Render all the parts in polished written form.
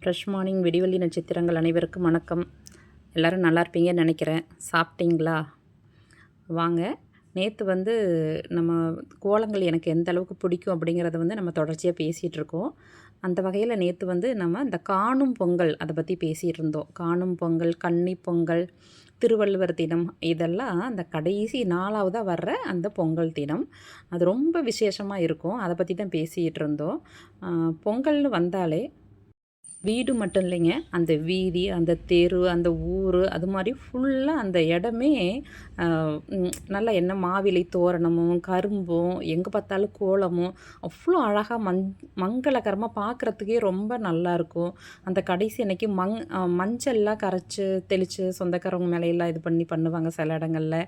Fresh morning விடிவெள்ளி நட்சத்திரங்கள் அனைவருக்கும் வணக்கம். எல்லோரும் நல்லா இருப்பீங்கன்னு நினைக்கிறேன். சாப்பிட்டீங்களா? வாங்க, நேற்று நம்ம கோலங்கள் எனக்கு எந்த அளவுக்கு பிடிக்கும் அப்படிங்கிறத நம்ம தொடர்ச்சியாக பேசிகிட்ருக்கோம். அந்த வகையில் நேற்று நம்ம இந்த காணும் பொங்கல் அதை பற்றி பேசிகிட்டு இருந்தோம். காணும் பொங்கல், கன்னி பொங்கல், திருவள்ளுவர் தினம், இதெல்லாம் அந்த கடைசி 4ஆவதாக வர்ற அந்த பொங்கல் தினம். அது ரொம்ப விசேஷமாக இருக்கும். அதை பற்றி தான் பேசிகிட்டு இருந்தோம். பொங்கல்னு வந்தாலே வீடு மட்டும் இல்லைங்க, அந்த வீதி, அந்த தெரு, அந்த ஊர், அது மாதிரி ஃபுல்லாக அந்த இடமே நல்லா என்ன மாவிலை தோரணமும், கரும்பும், எங்கே பார்த்தாலும் கோலமும், அவ்வளோ அழகாக மங்களகரமாக பார்க்குறதுக்கே ரொம்ப நல்லாயிருக்கும். அந்த கடைசி அன்னைக்கு மஞ்சள்லாம் கரைச்சி தெளித்து சொந்தக்காரவங்க மேலையெல்லாம் இது பண்ணி பண்ணுவாங்க சில இடங்களில்.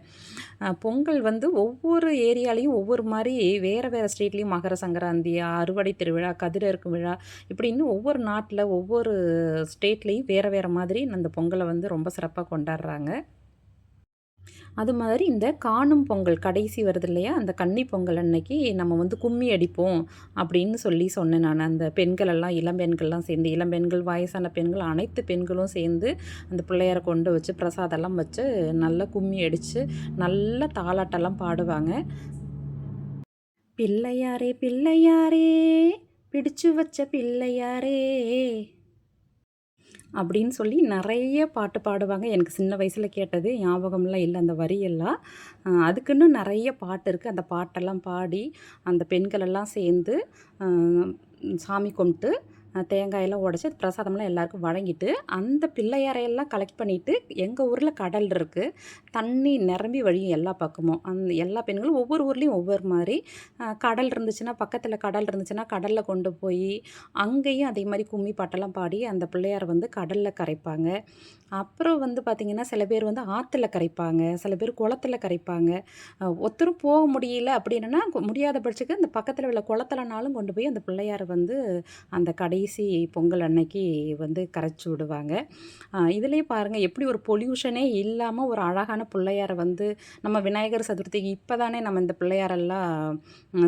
பொங்கல் ஒவ்வொரு ஏரியாலேயும் ஒவ்வொரு மாதிரி வேறு வேறு ஸ்டேட்லேயும் மகர சங்கராந்தி, அறுவடை திருவிழா, கதிரறுக்கும் விழா, இப்படின்னு ஒவ்வொரு நாட்டில் ஒவ்வொரு ஸ்டேட்லேயும் வேறு வேறு மாதிரி அந்த பொங்கலை ரொம்ப சிறப்பாக கொண்டாடுறாங்க. அது மாதிரி இந்த காணும் பொங்கல் கடைசி வருது இல்லையா, அந்த கன்னி பொங்கல் அன்னைக்கு நம்ம கும்மி அடிப்போம் அப்படின்னு சொன்னேன் நான். அந்த பெண்களெல்லாம், இளம்பெண்கள்லாம் சேர்ந்து, இளம்பெண்கள், வயசான பெண்கள், அனைத்து பெண்களும் சேர்ந்து அந்த பிள்ளையாரை கொண்டு வச்சு பிரசாதெல்லாம் வச்சு நல்லா கும்மி அடித்து நல்லா தாலாட்டெல்லாம் பாடுவாங்க. பிள்ளையாரே பிள்ளையாரே பிடிச்சு வச்ச பிள்ளையாரே அப்படின்னு சொல்லி நிறைய பாட்டு பாடுவாங்க. எனக்கு சின்ன வயசில் கேட்டது ஞாபகம்லாம் இல்லை அந்த வரியெல்லாம். அதுக்குன்னு நிறைய பாட்டு இருக்குது. அந்த பாட்டெல்லாம் பாடி அந்த பெண்களெல்லாம் சேர்ந்து சாமி கும்பிட்டு தேங்காயெல்லாம் உடச்சி பிரசாதம்லாம் எல்லாருக்கும் வழங்கிட்டு, அந்த பிள்ளையாரையெல்லாம் கலெக்ட் பண்ணிவிட்டு, எங்கள் ஊரில் கடல் இருக்குது, தண்ணி நிரம்பி வழியும் எல்லா பக்கமும். எல்லா பெண்களும் ஒவ்வொரு ஊர்லேயும் ஒவ்வொரு மாதிரி கடல் இருந்துச்சுன்னா, பக்கத்தில் கடல் இருந்துச்சுன்னா கடலில் கொண்டு போய் அங்கேயும் அதே மாதிரி கும்மி பாட்டெல்லாம் பாடி அந்த பிள்ளையாரை கடலில் கரைப்பாங்க. அப்புறம் பார்த்திங்கன்னா சில பேர் ஆற்றுல கரைப்பாங்க, சில பேர் குளத்துல கரைப்பாங்க. ஒருத்தரும் போக முடியல அப்படின்னா முடியாத பட்சத்துக்கு அந்த பக்கத்தில் உள்ள குளத்துலனாலும் கொண்டு போய் அந்த பிள்ளையாரை அந்த கடைசி பொங்கல் அன்னைக்கு கரைச்சி விடுவாங்க. இதுலேயே பாருங்கள் எப்படி ஒரு பொல்யூஷனே இல்லாமல் ஒரு அழகான பிள்ளையாரை நம்ம விநாயகர் சதுர்த்திக்கு இப்போ தானே நம்ம இந்த பிள்ளையாரெல்லாம்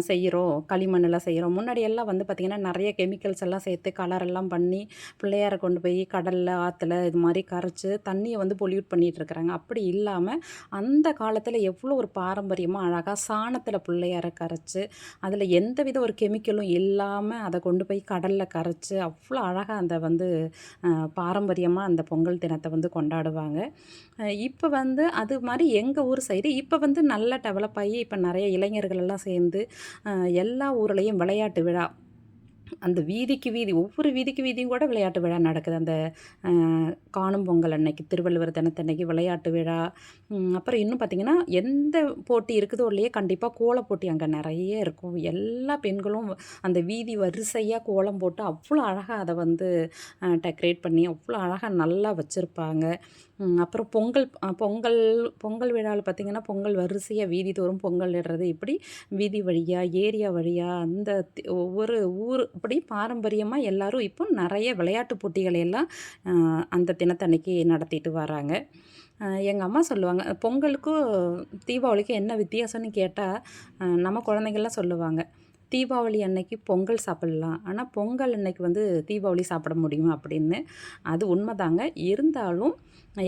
செய்கிறோம், களிமண்ணெல்லாம் செய்கிறோம். முன்னாடியெல்லாம் பார்த்திங்கன்னா நிறைய கெமிக்கல்ஸ் எல்லாம் சேர்த்து கலரெல்லாம் பண்ணி பிள்ளையாரை கொண்டு போய் கடலில், ஆற்றுல இது மாதிரி கரைச்சி தண்ணியை பொல்யூட் பண்ணிகிட்டு இருக்கிறாங்க. அப்படி இல்லாமல் அந்த காலத்தில் எவ்வளோ ஒரு பாரம்பரியமாக அழகாக சாணத்தில் பிள்ளையாரை கரைச்சி அதில் எந்தவித ஒரு கெமிக்கலும் இல்லாமல் அதை கொண்டு போய் கடலில் கரைச்சி அவ்வளோ அழகாக அந்த பாரம்பரியமாக அந்த பொங்கல் தினத்தை கொண்டாடுவாங்க. இப்போ அது மாதிரி எங்கள் ஊர் சைடு இப்போ நல்லா டெவலப் ஆகி இப்போ நிறைய இளைஞர்கள் எல்லாம் சேர்ந்து எல்லா ஊர்லேயும் விளையாட்டு விழா, அந்த வீதிக்கு வீதி, ஒவ்வொரு வீதிக்கு வீதியும் கூட விளையாட்டு விழா நடக்குது. அந்த காணும் பொங்கல் அன்னைக்கு, திருவள்ளுவர் தினத்தன்னைக்கு விளையாட்டு விழா. அப்புறம் இன்னும் பார்த்திங்கன்னா எந்த போட்டி இருக்குதோ இல்லையே, கண்டிப்பாக கோல போட்டி அங்கே நிறைய இருக்கும். எல்லா பெண்களும் அந்த வீதி வரிசையாக கோலம் போட்டு அவ்வளோ அழகாக அதை டெக்கரேட் பண்ணி அவ்வளோ அழகாக நல்லா வச்சுருப்பாங்க. அப்புறம் பொங்கல் விழாவில் பார்த்திங்கன்னா பொங்கல் வரிசையாக வீதி தோறும் பொங்கல் இடுறது, இப்படி வீதி வழியாக, ஏரியா வழியாக, அந்த ஒவ்வொரு ஊர் இப்படி பாரம்பரியமாக எல்லோரும் இப்போ நிறைய விளையாட்டு போட்டிகளை எல்லாம் அந்த தினத்தன்னைக்கு நடத்திட்டு வராங்க. எங்கள் அம்மா சொல்லுவாங்க, பொங்கலுக்கும் தீபாவளிக்கும் என்ன வித்தியாசம்னு கேட்டால் நம்ம குழந்தைங்கள்லாம் சொல்லுவாங்க, தீபாவளி அன்னைக்கு பொங்கல் சாப்பிட்லாம், ஆனால் பொங்கல் அன்னைக்கு தீபாவளி சாப்பிட முடியுமா அப்படின்னு. அது உண்மைதாங்க. இருந்தாலும்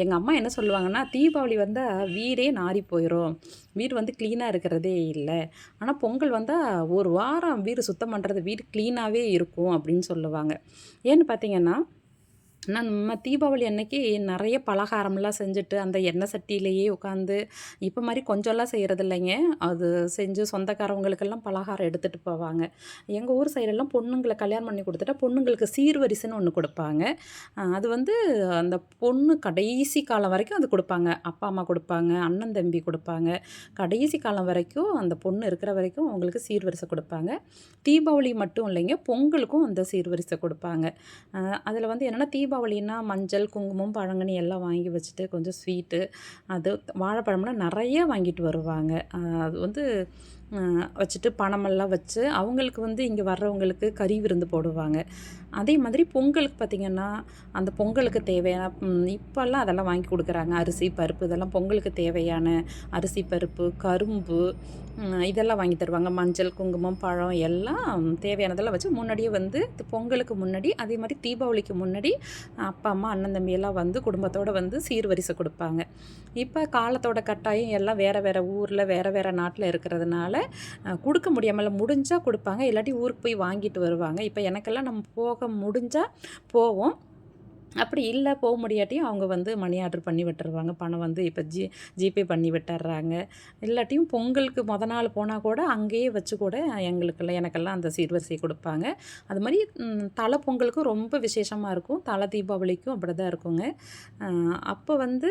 எங்கள் அம்மா என்ன சொல்லுவாங்கன்னா, தீபாவளி வந்தால் வீடே நாறி போயிடும், வீடு க்ளீனாக இருக்கிறதே இல்லை, ஆனால் பொங்கல் வந்தால் ஒரு வாரம் வீடு சுத்தம் பண்ணுறது, வீடு க்ளீனாகவே இருக்கும் அப்படின்னு சொல்லுவாங்க. ஏன்னு பார்த்தீங்கன்னா, நம்ம தீபாவளி அன்னைக்கு நிறைய பலகாரம்லாம் செஞ்சுட்டு அந்த எண்ணெய் சட்டியிலேயே உட்காந்து இப்போ மாதிரி கொஞ்சம்லாம் செய்கிறது இல்லைங்க. அது செஞ்சு சொந்தக்காரவங்களுக்கெல்லாம் பலகாரம் எடுத்துகிட்டு போவாங்க. எங்கள் ஊர் சைடெல்லாம் பொண்ணுங்களை கல்யாணம் பண்ணி கொடுத்துட்டா பொண்ணுங்களுக்கு சீர்வரிசைன்னு ஒன்று கொடுப்பாங்க. அது அந்த பொண்ணு கடைசி காலம் வரைக்கும் அது கொடுப்பாங்க. அப்பா அம்மா கொடுப்பாங்க, அண்ணன் தம்பி கொடுப்பாங்க. கடைசி காலம் வரைக்கும் அந்த பொண்ணு இருக்கிற வரைக்கும் அவங்களுக்கு சீர்வரிசை கொடுப்பாங்க. தீபாவளி மட்டும் இல்லைங்க, பொங்கலுக்கும் அந்த சீர்வரிசை கொடுப்பாங்க. அதில் என்னென்னா, தீபாவளின்னா மஞ்சள், குங்குமம், பழங்கனி எல்லாம் வாங்கி வச்சுட்டு கொஞ்சம் ஸ்வீட்டு, அது வாழைப்பழம்லாம் நிறைய வாங்கிட்டு வருவாங்க. அது வச்சுட்டு பணமெல்லாம் வச்சு அவங்களுக்கு இங்கே வர்றவங்களுக்கு கறி விருந்து போடுவாங்க. அதே மாதிரி பொங்கலுக்கு பார்த்திங்கன்னா, அந்த பொங்கலுக்கு தேவையான இப்போல்லாம் அதெல்லாம் வாங்கி குடுக்குறாங்க. அரிசி, பருப்பு இதெல்லாம் பொங்கலுக்கு தேவையான அரிசி, பருப்பு, கரும்பு இதெல்லாம் வாங்கி தருவாங்க. மஞ்சள், குங்குமம், பழம் எல்லாம் தேவையானதெல்லாம் வச்சு முன்னாடியே வந்து பொங்கலுக்கு முன்னாடி, அதே மாரி தீபாவளிக்கு முன்னாடி அப்பா, அம்மா, அண்ணன், தம்பி எல்லாம் வந்து குடும்பத்தோட வந்து சீர்வரிசை குடுப்பாங்க. இப்ப காலத்தோட கட்டாயம் எல்லாம் வேற வேற ஊர்ல, வேற வேற நாட்ல இருக்கிறதுனால, குடுக்க முடியாமல்ல முடிஞ்சா குடுப்பாங்க. இல்லாட்டி ஊருக்கு போய் வாங்கிட்டு வருவாங்க. இப்ப எனக்கெல்லாம் நம்ம போக முடிஞ்சா போவோம். அப்படி இல்ல முடியாட்டியும் அவங்க வந்து மணி ஆர்டர் பண்ணி விட்டுருவாங்க. பணம் வந்து இப்ப ஜிபே பண்ணி விட்டுர்றாங்க. இல்லாட்டியும் பொங்கலுக்கு நாள் போனா கூட அங்கேயே வச்சு கூட எனக்கெல்லாம் அந்த சீர்வரிசை குடுப்பாங்க. அது மாரி தல பொங்கலுக்கும் ரொம்ப விசேஷமா இருக்கும். தல தீபாவளிக்கும் அப்படிதான் இருக்குங்க. அப்போ வந்து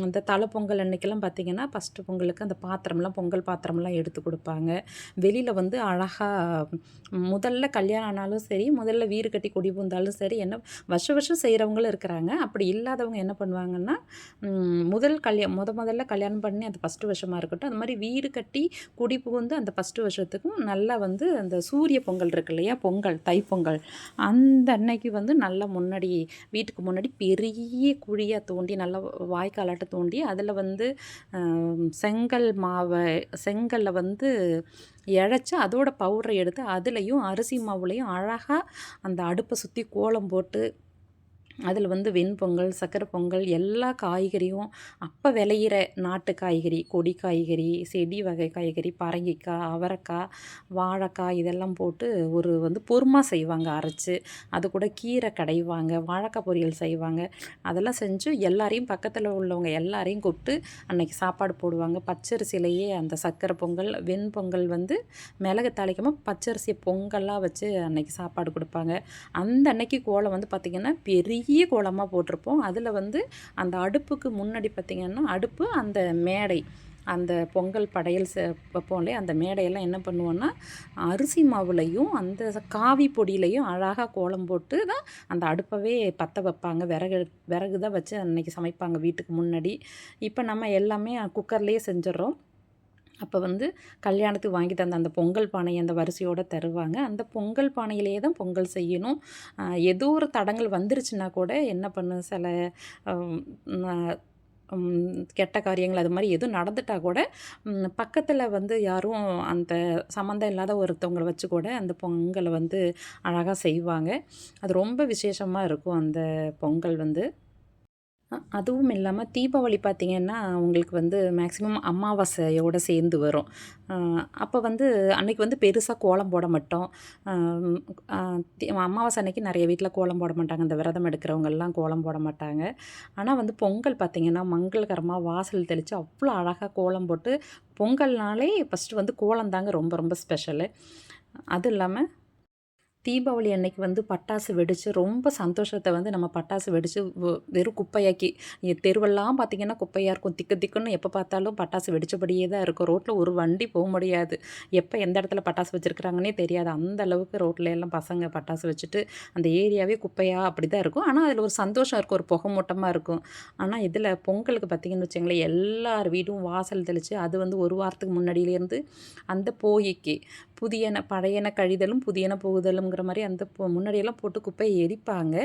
இந்த தல பொங்கல் அன்னைக்கெல்லாம் பார்த்தீங்கன்னா, ஃபர்ஸ்ட்டு பொங்கலுக்கு அந்த பாத்திரம்லாம் பொங்கல் பாத்திரம்லாம் எடுத்து குடுப்பாங்க. வெளியில வந்து அழகா முதல்ல கல்யாணம் ஆனாலும் சரி, முதல்ல வீடு கட்டி குடி புகுந்தாலும் சரி, என்ன வருஷம் வருஷம் செய்கிறவங்களும் இருக்கிறாங்க. அப்படி இல்லாதவங்க என்ன பண்ணுவாங்கன்னா, முதல்ல கல்யாணம் பண்ணி அது ஃபஸ்ட்டு வருஷமா இருக்கட்டும், அது மாரி வீடு கட்டி குடி புகுந்து அந்த ஃபஸ்ட்டு வருஷத்துக்கும் நல்லா வந்து அந்த சூரிய பொங்கல் இருக்கு இல்லையா? பொங்கல், தைப்பொங்கல் அந்த அன்னைக்கு வந்து நல்லா முன்னாடி வீட்டுக்கு முன்னாடி பெரிய குழியா தோண்டி நல்லா வாய்க்காலாட்டம் தோண்டி அதில் வந்து செங்கல்ல வந்து இழச்சு அதோட பவுடர எடுத்து அதுலயும் அரிசி மாவுலயும் அழகா அந்த அடுப்ப சுத்தி கோலம் போட்டு அதில் வந்து வெண்பொங்கல், சர்க்கரை பொங்கல் எல்லா காய்கறியும் அப்போ விளையிற நாட்டு காய்கறி, கொடி காய்கறி, செடி வகை காய்கறி, பரங்கிக்காய், அவரைக்காய், வாழைக்காய் இதெல்லாம் போட்டு ஒரு வந்து பொருமா செய்வாங்க அரைச்சு. அது கூட கீரை கடைவாங்க, வாழைக்காய் பொரியல் செய்வாங்க. அதெல்லாம் செஞ்சு எல்லாரையும் பக்கத்தில் உள்ளவங்க எல்லாரையும் கூப்பிட்டு அன்னைக்கு சாப்பாடு போடுவாங்க. பச்சரிசியிலேயே அந்த சர்க்கரை பொங்கல், வெண்பொங்கல் வந்து மிளகு தாளிக்காம பச்சரிசியை பொங்கலாக வச்சு அன்னைக்கு சாப்பாடு கொடுப்பாங்க. அந்த அன்னைக்கு கோலம் வந்து பார்த்திங்கன்னா பெரிய கோலமாக போட்டிருப்போம். அதில் வந்து அந்த அடுப்புக்கு முன்னாடி பார்த்திங்கன்னா அடுப்பு அந்த மேடை அந்த பொங்கல் படையல் வைப்போம் இல்லையா? அந்த மேடையெல்லாம் என்ன பண்ணுவோன்னா அரிசி மாவுலையும் அந்த காவி பொடியிலையும் அழகாக கோலம் போட்டு தான் அந்த அடுப்பவே பற்ற வைப்பாங்க. விறகு தான் வச்சு அன்னைக்கு சமைப்பாங்க வீட்டுக்கு முன்னாடி. இப்போ நம்ம எல்லாமே குக்கர்லேயே செஞ்சிடறோம். அப்போ வந்து கல்யாணத்துக்கு வாங்கி தந்த அந்த பொங்கல் பானையை அந்த வரிசையோடு தருவாங்க. அந்த பொங்கல் பானையிலேயே தான் பொங்கல் செய்யணும். ஏதோ ஒரு தடங்கல் வந்துருச்சுன்னா கூட என்ன பண்ணும் சில கெட்ட காரியங்கள் அது மாதிரி எதுவும் நடந்துட்டா கூட பக்கத்தில் வந்து யாரும் அந்த சம்மந்தம் இல்லாத ஒருத்தவங்கள வச்சு கூட அந்த பொங்கலை வந்து அழகாக செய்வாங்க. அது ரொம்ப விசேஷமாக இருக்கும் அந்த பொங்கல் வந்து. அதுவும் இல்லாம தீபாவளி பார்த்தீங்கன்னா, உங்களுக்கு வந்து மேக்ஸிமம் அமாவாசையோட சேர்ந்து வரும். அப்போ வந்து அன்னைக்கு வந்து பெருசா கோலம் போட மாட்டோம். அம் அ அமாவாசை அன்னைக்கு நெறைய வீட்ல கோலம் போட மாட்டாங்க. அந்த விரதம் எடுக்கிறவங்கலாம் கோலம் போட மாட்டாங்க. ஆனா வந்து பொங்கல் பார்த்தீங்கன்னா, மங்களகரமா வாசல் தெளிச்சு அவ்வளோ அழகா கோலம் போட்டு பொங்கல்னாலே ஃபர்ஸ்ட்டு வந்து கோலம் தாங்க ரொம்ப ரொம்ப ஸ்பெஷலு. அதுவும் இல்லாம தீபாவளி அன்னைக்கு வந்து பட்டாசு வெடிச்சு ரொம்ப சந்தோஷத்த வந்து நம்ம பட்டாசு வெடிச்சு வெறும் குப்பையாக்கி தெருவெல்லாம் பார்த்திங்கன்னா குப்பையாக இருக்கும். திக்கு திக்குன்னு எப்போ பார்த்தாலும் பட்டாசு வெடிச்சபடியே தான் இருக்கும். ரோட்டில் ஒரு வண்டி போக முடியாது. எப்போ எந்த இடத்துல பட்டாசு வச்சுருக்குறாங்கன்னே தெரியாது. அந்த அளவுக்கு ரோட்டில் எல்லாம் பசங்க பட்டாசு வச்சுட்டு அந்த ஏரியாவே குப்பையாக அப்படி தான் இருக்கும். ஆனால் அதில் ஒரு சந்தோஷம் இருக்கும். ஒரு புகை மூட்டமாக இருக்கும். ஆனால் இதில் பொங்கலுக்கு பார்த்திங்கன்னு வச்சுங்களேன், எல்லார் வீடும் வாசல் தெளித்து அது வந்து ஒரு வாரத்துக்கு முன்னாடியிலேருந்து அந்த போகிக்கு புதியன பழையன கழிதலும் புதியன புகுதலுங்கிற மாதிரி அந்த முன்னாடியெல்லாம் போட்டு குப்பையை எரிப்பாங்க.